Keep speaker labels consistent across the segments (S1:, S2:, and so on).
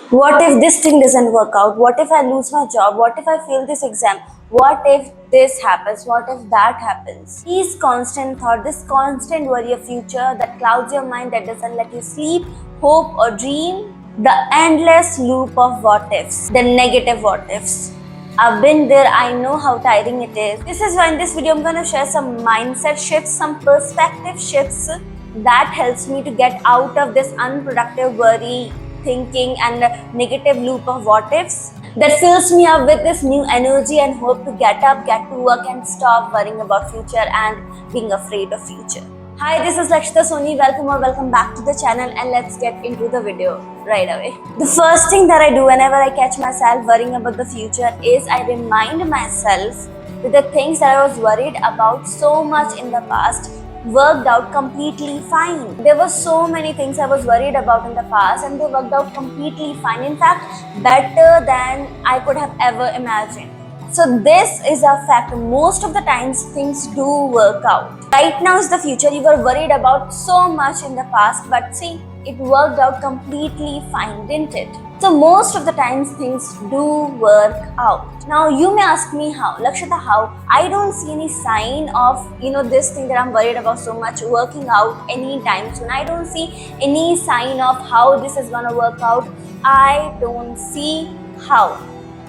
S1: What if this thing doesn't work out? What if I lose my job? What if I fail this exam? What if this happens? What if that happens? These constant thought, this constant worry of future that clouds your mind, that doesn't let you sleep, hope, or dream. The endless loop of what ifs, the negative what ifs. I've been there, I know how tiring it is. This is why in this video I'm going to share some mindset shifts, some perspective shifts that helps me to get out of this unproductive worry, thinking and negative loop of what ifs that fills me up with this new energy and hope to get up, get to work and stop worrying about future and being afraid of future. Hi, this is Lakshita Soni. Welcome back to the channel, and let's get into the video right away. The first thing that I do whenever I catch myself worrying about the future is I remind myself that the things that I was worried about so much in the past worked out completely fine. There were so many things I was worried about in the past and they worked out completely fine. In fact, better than I could have ever imagined. So this is a fact. Most of the times things do work out. Right now is the future. You were worried about so much in the past, but see, it worked out completely fine, didn't it? So most of the times things do work out. Now you may ask me how, Lakshita, how? I don't see any sign of, this thing that I'm worried about so much working out anytime soon. I don't see any sign of how this is gonna work out. I don't see how.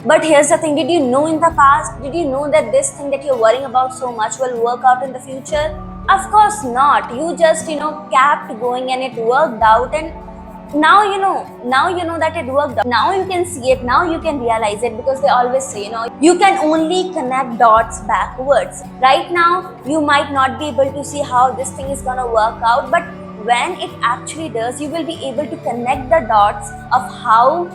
S1: But here's the thing, did you know in the past, did you know that this thing that you're worrying about so much will work out in the future? Of course not. You just, kept going and it worked out, and now you know that it worked out. Now you can see it, now you can realize it, because they always say, you can only connect dots backwards. Right now, you might not be able to see how this thing is gonna work out, but when it actually does, you will be able to connect the dots of how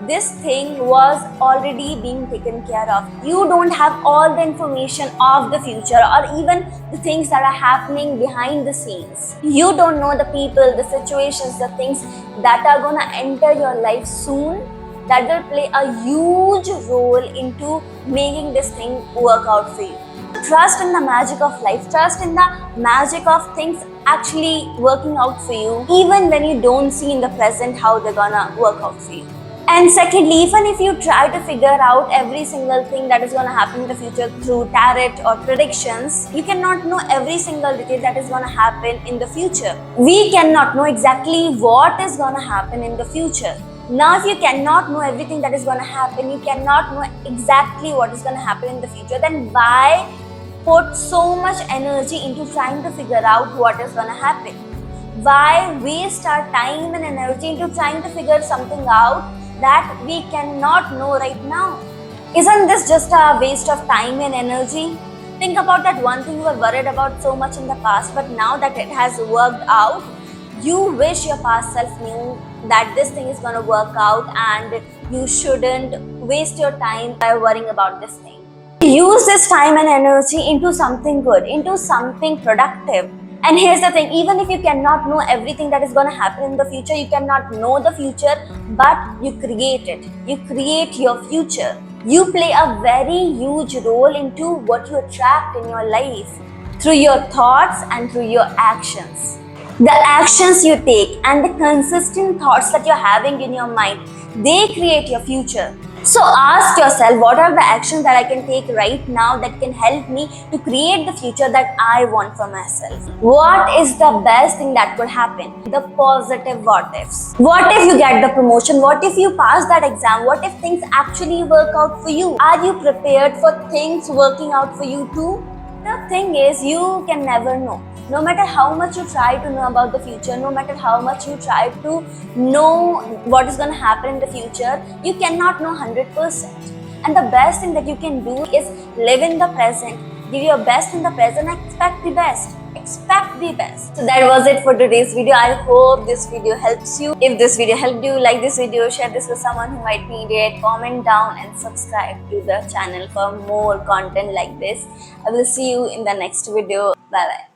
S1: this thing was already being taken care of. You don't have all the information of the future or even the things that are happening behind the scenes. You don't know the people, the situations, the things that are gonna enter your life soon that will play a huge role into making this thing work out for you. Trust in the magic of life, trust in the magic of things actually working out for you, even when you don't see in the present how they're gonna work out for you. And secondly, even if you try to figure out every single thing that is going to happen in the future through tarot or predictions, you cannot know every single detail that is going to happen in the future. We cannot know exactly what is going to happen in the future. Now, if you cannot know everything that is going to happen, you cannot know exactly what is going to happen in the future, then why put so much energy into trying to figure out what is going to happen? Why waste our time and energy into trying to figure something out that we cannot know right now? Isn't this just a waste of time and energy? Think about that one thing you were worried about so much in the past, but now that it has worked out, you wish your past self knew that this thing is going to work out and you shouldn't waste your time by worrying about this thing. Use this time and energy into something good, into something productive. And here's the thing, even if you cannot know everything that is going to happen in the future, you cannot know the future, but you create it. You create your future. You play a very huge role into what you attract in your life through your thoughts and through your actions. The actions you take and the consistent thoughts that you're having in your mind, they create your future. So ask yourself, what are the actions that I can take right now that can help me to create the future that I want for myself? What is the best thing that could happen? The positive what ifs. What if you get the promotion? What if you pass that exam? What if things actually work out for you? Are you prepared for things working out for you too? The thing is, you can never know. No matter how much you try to know about the future, no matter how much you try to know what is going to happen in the future, you cannot know 100%. And the best thing that you can do is live in the present, give your best in the present, and expect the best. Expect the best. So that was it for today's video. I hope this video helps you. If this video helped you, like this video, share this with someone who might need it, comment down and subscribe to the channel for more content like this. I will see you in the next video. Bye bye.